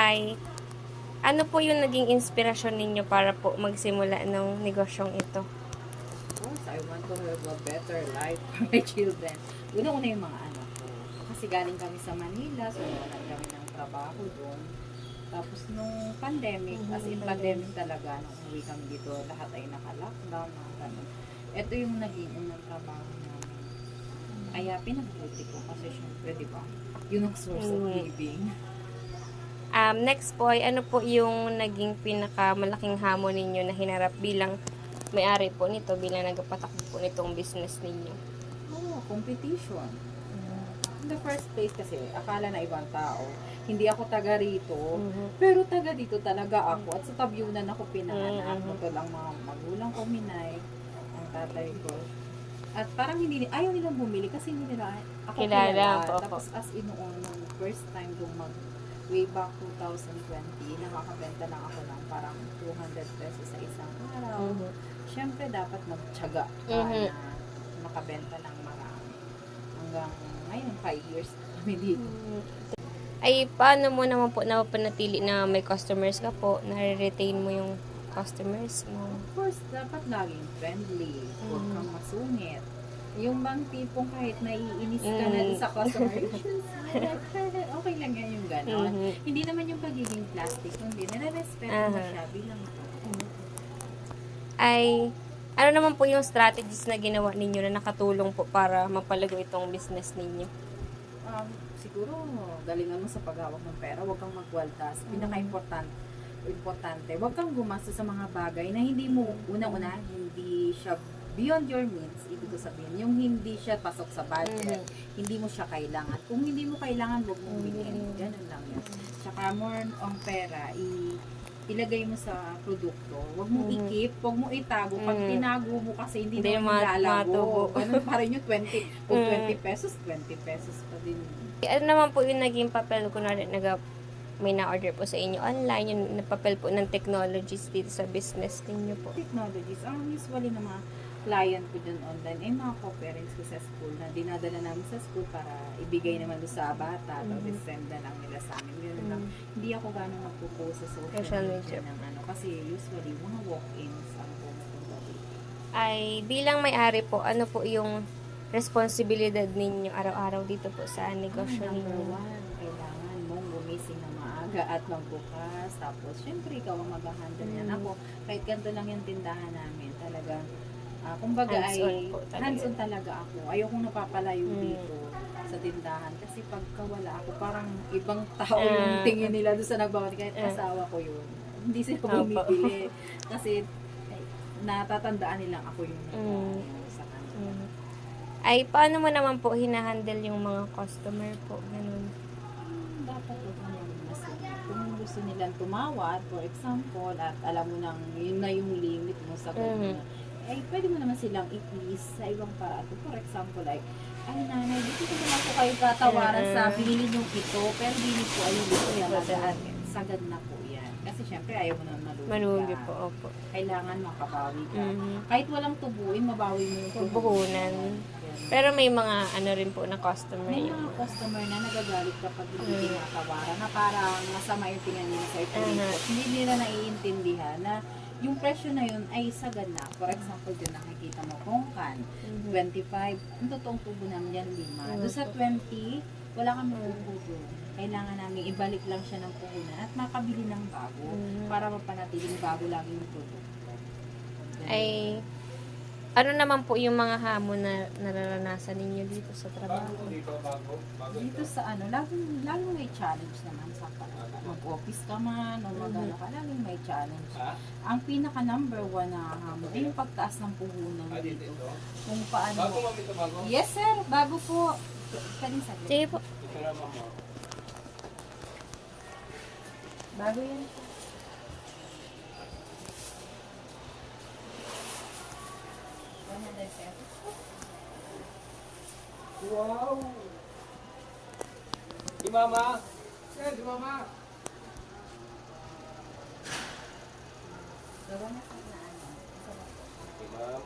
ay ano po yung naging inspirasyon ninyo para po magsimula ng negosyong ito? Of course, I want to have a better life for my children. Una-una yung mga anak ko. Kasi galing kami sa Manila, so nawalan kami ng trabaho doon. Tapos nung pandemic, as in pandemic talaga, nung umuwi kami dito, lahat ay naka-lockdown, mga ganun. Ito yung naging unang trabaho namin. Kaya pinagbuti ko kasi syempre, di ba? Yun ang source of living. Next po ay ano po yung naging pinakamalaking hamon ninyo na hinarap bilang may-ari po nito, bilang nagpatakbo po nitong business ninyo? Competition. In the first place kasi, akala na ibang tao, hindi ako taga rito, pero taga dito talaga ako. At sa Tabyunan ako pinanganak. Ito lang mga magulang ko, Minay, ang tatay ko. At parang ayaw nilang bumili kasi hindi nila ako kilala. Tapos as in noon, nung first time kong way back 2020, nakakabenta lang ako ng parang 200 pesos sa isang araw. Siyempre, dapat magtiyaga na makabenta ng marami. Hanggang ngayon, 5 years kami dito. Ay, paano mo naman po napanatili na may customers ka po? Na-retain mo yung customers mo? Of course, dapat laging friendly. Huwag kang masungit. Yung bang tipong kahit naiinis ka na sa customer, okay lang yan yung gano'n. Hindi naman yung pagiging plastic, hindi. Nare-respeto mo siya bilang ay, ano naman po yung strategies na ginawa ninyo na nakatulong po para mapalago itong business ninyo? Siguro, galingan mo sa paghawak ng pera, huwag kang magwaldas. Importante, huwag kang gumastos sa mga bagay na hindi mo, unang-una, hindi siya beyond your means. Ibig sabihin, yung hindi siya pasok sa budget, hindi mo siya kailangan. Kung hindi mo kailangan, huwag mong bilhin. Ganun lang yun. Tsaka more on pera, ilagay mo sa produkto. Huwag mo i-keep, huwag mo itago. Pag tinago mo kasi hindi naman lalago. Ganun pa rin yung 20. Kung 20 pesos, 20 pesos pa din. Ano naman po yung naging papel ko na may na-order po sa inyo online, yung papel po ng technologies dito sa business ninyo po? Technologies. Usually na mga client ko dyan online, ay mga co-parents ko sa school na dinadala namin sa school para ibigay naman doon sa bata, tapos send na lang nila sa amin. Ganun lang. Hindi ako gano'ng magpo-post sa social media ng ano, kasi usually mga walk-ins ang pumupunta dito. Ay, bilang may-ari po, ano po yung responsibilidad ninyo araw-araw dito po sa negosyo ninyo? Number one, kailangan mong gumising na maaga at magbukas. Tapos, syempre, ikaw ang mag-handle niyan. Ako, kahit ganito lang yung tindahan namin, talaga, kumbaga hands-on talaga ako. Ayokong napapalayo dito sa tindahan. Kasi pagka wala ako, parang ibang tao yung tingin nila doon sa nagbawat. Kahit asawa ko yun. Hindi sila bumibili. Kasi natatandaan nilang ako yung sa kanila. Ay, paano mo naman po hinahandle yung mga customer po? Ganun. Dapat kung gusto nilang tumawad, for example, at alam mo nang yun na yung limit mo sa ganun, ay pwede mo naman silang i-please sa ibang paraan. For example, like, ay nanay, dito ko naman po kayo katawaran sa binili nyo ito, pero binili po ayun dito yan. Sagad na po yan. Kasi syempre ayaw mo naman malugi po, opo. Kailangan makabawi ka. Kahit walang tubuin, mabawi mo yung tubuhunan. Pero may mga ano rin po na customer. May mga customer na nagagalit kapag hindi tinatawaran na parang masama yung tingin nila sa ito. Hindi nila naiintindihan na yung presyo na yun ay sagad na. For example, yun nakikita mo kongkan, 25, ang totoong tubo namin yan 5. Doon sa 20, wala kami tubo. Kailangan namin ibalik lang siya ng puhunan at makabili ng bago para mapanatiling bago lagi yung produkto. Ay, ano naman po yung mga hamon na nararanasan ninyo dito sa trabaho? Dito sa ano, laging may challenge naman sa mag-office ka man o mag-ano ka, laging may challenge. Ang pinaka number 1 na hamon ay yung pagtaas ng puhunan dito. Kung paano. Yes sir, bago po. Sige po. Bago yan. Wow! Di mama? Yeah, di mama? Di ma'am?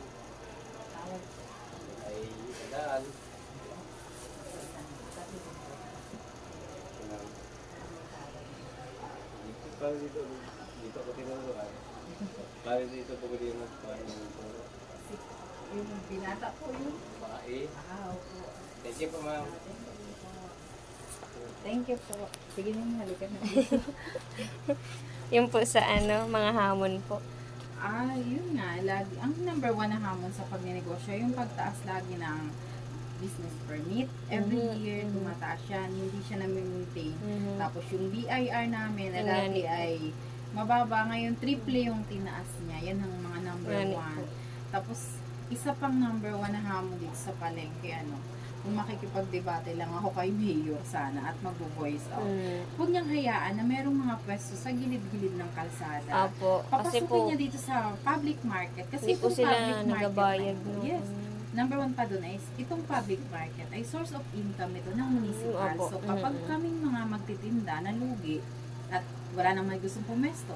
Ay, sadaan. Bali dito ko tinuruan. Bali dito po ko din magpapalito. Yung binata po yun. Bae. Opo. Thank you po, ma'am. Thank you po. Sige na, halika na. Yung po sa mga hamon po. Yun nga, lagi, ang number one na hamon sa pagnenegosyo, yung pagtaas lagi ng business permit. Every year, tumataas yan, hindi siya na-maintain. Tapos yung BIR namin, na dati ay mababa, ngayon triple yung tinaas niya. Yan ang mga number Ganit one. po. Tapos, isa pang number one na hamon dito sa palengke, kung makikipagdebate lang ako kay Mayor sana at mag-voice out. Huwag niyang hayaan na merong mga pwesto sa gilid-gilid ng kalsada. Opo. Kasi Papasukin po, niya dito sa public market. Kasi hindi po itong sila public market nagabayad. na ito, No? yes. Number one pa doon is, itong public market ay source of income ito ng municipal. Opo. So, kapag kaming mga magtitinda na lugi at wala nang may gustong pumesto,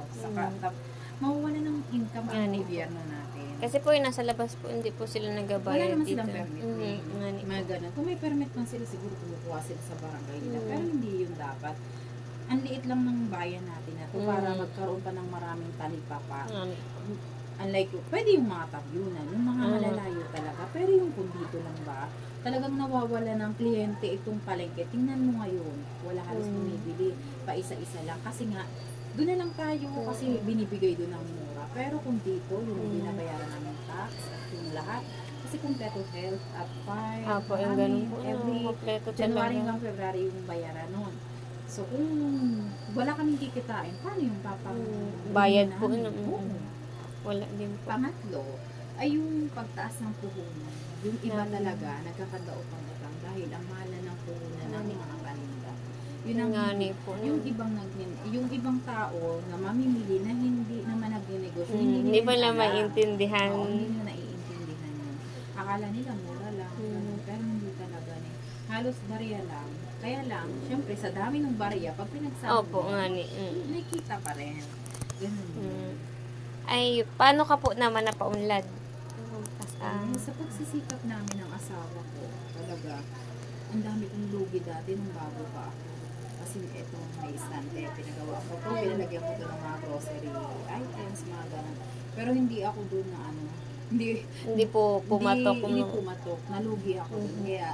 mawawala ng income ang Ganit po. gobyerno natin. Kasi po yung nasa labas po, hindi po sila Wala nagabayad naman dito. silang permit. Ngani po. Mga ganun. Kung may permit man sila, siguro kumukuha sila sa barangay nila. Mm. Pero hindi yun dapat. Ang liit lang ng bayan natin na to para magkaroon pa ng maraming talipapa. Ngani. Unlike, pwede yung mga tabyunan, yung mga malalayo talaga. Pero yung kung dito lang ba, talagang nawawala ng kliyente itong palengke. Tingnan mo ngayon, wala halos bumibili, pa isa-isa lang. Kasi nga, doon na lang tayo kasi binibigay doon ng mura. Pero kung dito, yung binabayaran namin tax at yung lahat, kasi kumpleto health at fire, Apo, yung ganun po. every Kompleto January talaga. hanggang February yung bayaran nun. So kung wala kaming kikitain, paano yung papang Bayad po. namin? Oo. Wala din po. Pangatlo, ay yung pagtaas ng puhunan. Yung iba talaga, nagkakadaot ang utang dahil ang mahal na ng puhunan ng mga paninda. Yun ang Ngani po. yung ibang tao na mamimili na hindi naman nagnenegosyo, Hindi nila pa lang alam. maintindihan. Oo, hindi nila naiintindihan yun. Akala nila mura lang, ganun. Pero hindi talaga. Halos barya lang. Kaya lang, syempre sa dami ng barya, pag pinagsama Opo, mo, ngani. may kita pa rin. Ganun. Ay, paano ka po naman napaunlad? Sa pagsisikap namin ng asawa ko, talaga, ang dami kong lugi dati nung bago pa ako. Kasi ito, may stante, pinagawa ko po, pinalagyan ko doon ng mga grocery items, mga ganun. Pero hindi ako doon na Hindi po pumatok. Hindi pumatok, nalugi ako doon. Kaya,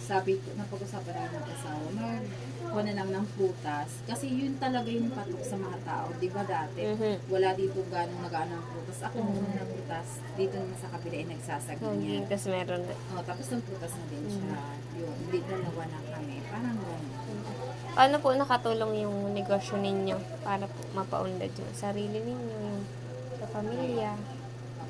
sabi ko, napag-usapan namin ng asawa, magkuha na lang ng prutas. Kasi yun talaga yung patok sa mga tao. Di ba dati, wala dito ganong nag-ano ng prutas. Ako muna ng prutas, dito naman sa kabila ay nagsasagin niya. Tapos meron. Tapos ng prutas na din siya. Yun, hindi dalawa na kami. Parang gano'n. Paano po nakatulong yung negosyo ninyo para po mapaunlad yung sarili ninyo, yung sa pamilya?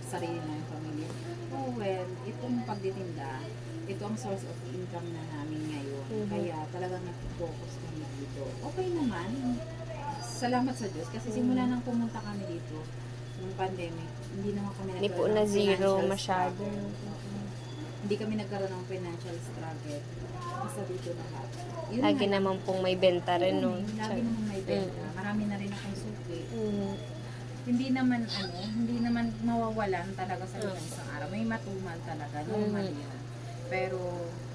Sarili na yung pamilya. Oh, well, itong pagtitinda, ito ang source of income na namin ngayon. Kaya talagang nag-focus kami dito. Okay naman. Salamat sa Diyos. Kasi simula nang pumunta kami dito, nung pandemic, hindi naman kami Hindi po nagkaroon na ng zero financial masyado. struggle. Hindi kami nagkaroon ng financial struggle. Basta dito lahat. Yun Lagi nga. naman pong may benta rin nun. Lagi naman may benta. Marami na rin akong suki. Hindi naman mawawalan talaga sa isang araw. May matumal talaga. Normal yun. Pero,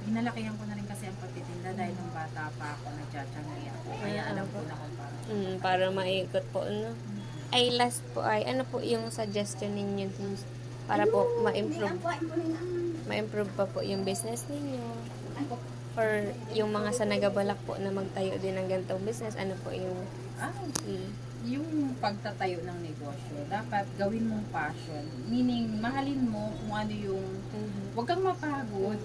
hinalakihan ko na rin kasi ang pagtitinda dahil nung bata pa ako, nagtsatsangi ako. Kaya alam ko na kung paano. Para maikot po, no? Ay, last po ay, ano po yung suggestion ninyo dun para po ma-improve pa po yung business ninyo? Or yung mga sa nagabalak po na magtayo din ng ganitong business, ano po yung Yung pagtatayo ng negosyo, dapat gawin mong passion. Meaning, mahalin mo kung ano yung, huwag kang mapagod.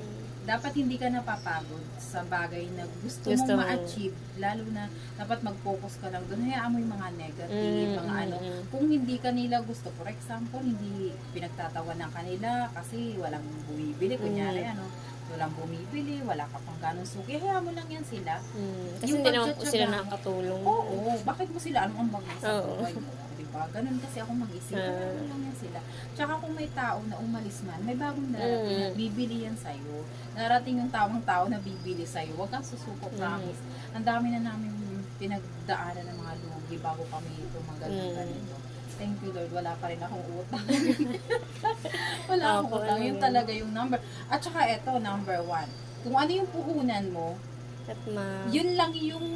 Dapat hindi ka napapagod sa bagay na gusto mong ma-achieve. Lalo na, dapat mag-focus ka lang doon. Hayaan mo yung mga negative, mga ano. Kung hindi kanila gusto, for example, hindi pinagtatawan ng kanila kasi walang bumibili. Kunyari, walang bumibili, wala ka pang ganong suki. Hayaan mo lang yan sila. Kasi Yung hindi naman po sila pagtsatsaga- nakakatulong. Oo, bakit mo sila anong ambag mo sa Oo. buhay mo? Diba? Ganun kasi ako mag-isip. Ano lang yan sila. Tsaka kung may tao na umalis man, may bagong darating at bibili yan sa'yo. Narating yung tawang tao na bibili sa'yo. Huwag kang susuko, promise. Ang dami na namin pinagdaanan ng mga lugi bago kami ito ganito. Thank you Lord, wala pa rin akong utang. Wala akong utang. Yun talaga yung number. At saka eto, number 1. Kung ano yung puhunan mo, At Yun lang yung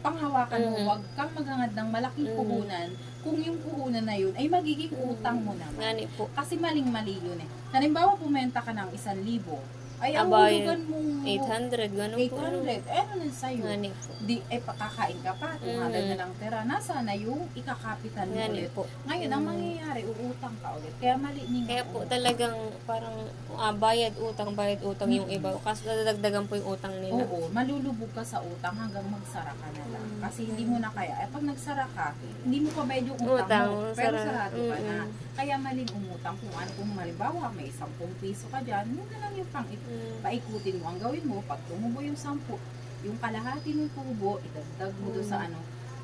panghawakan mo. Mhm. Huwag kang maghangad ng malaking puhunan kung yung puhunan na yun ay magiging utang mo naman. Ngani po. Kasi maling-mali yun eh. Halimbawa, pumenta ka ng 1,000. Ay, ang Abay, hulugan mong 800, ganun po. 800. Eh, ano nun sa'yo? Ngani po. Pakakain ka pa. Kung agad na lang tira. Nasaan na yung ikakapital mo Ngani ulit? po. Ngayon, ang mangyayari, uutang ka ulit. Kaya mali ninyo. Kaya po talagang parang bayad utang yung iba. Kasi dadagdagan po yung utang nila. Oo, malulubog ka sa utang hanggang magsara ka na lang. Kasi hindi mo na kaya. Pag nagsara ka, hindi mo pa bayad yung utang mo. Pero Utang, sarado ka na. Kaya maling umutang kung halimbawa may 10 piso ka dyan, yun na lang yung paikutin mo. Ang gawin mo, pag tumubo yung 10, yung kalahati ng tubo, idagdag mo doon sa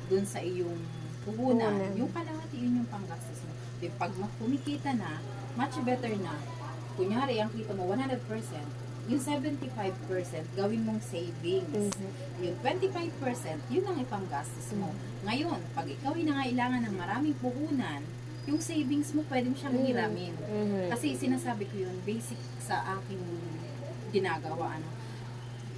doon sa iyong puhunan. Puhunan. Yung kalahati, yun yung panggastos mo. Pag kumikita na, much better na. Kunyari, ang kita mo 100%, yung 75% gawin mong savings. Yung 25%, yun ang ipanggastos mo. Ngayon, pag ikaw ay nangailangan ng maraming puhunan, yung savings mo pwede mo siyang hiramin. Kasi sinasabi ko yun, basic sa aking ginagawa.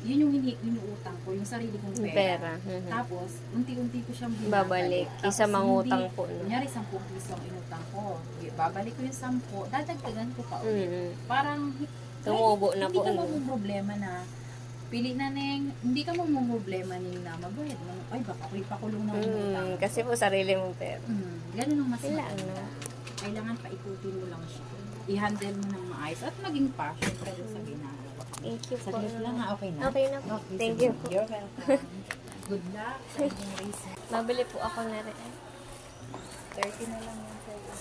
Yun yung inuutang ko, yung sarili kong pera. Tapos, unti-unti ko siyang Babalik. Tapos, Isa mangutang hindi- po. No? Kunyari, 10 piso ang inutang ko. Babalik ko yung 10, dadagdagan ko pa ulit. Parang, Tumubo na po. hindi ka mamumroblema na, pili na neng, hindi ka mamumroblema na mabayad mo. Ay, baka ako'y pakulong na umutang. Kasi po sarili mong pera. Ganun ang mas Sila, maganda. ano? Kailangan paikutin mo lang siya. I-handle mo ng maayos at maging passion ka doon sa ginagawa. Thank you po. Saglit lang ha, okay na? Okay na po. Thank you po. You're welcome. Good luck sa inyong race. Mabili po ako na rin. 30 na lang yung sa'yo.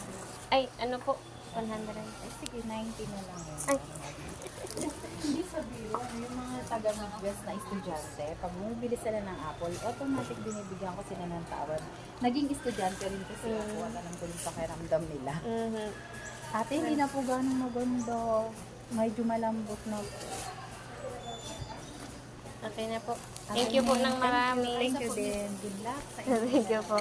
Ay, ano po? 100. Ay, sige, 90 na lang yun. Ay. Hindi sa biro, yung mga taga-Midwest na estudyante, pag bumibili sila ng Apple, automatic binibigyan ko sila ng tawad. Naging estudyante rin kasi ako, at alam ko yung pakiramdam nila. Ate, hindi na po ganun maganda. Medyo malambot na. Okay na po. Thank you po ng marami. Thank you din. Good luck sa inyo. Thank you po.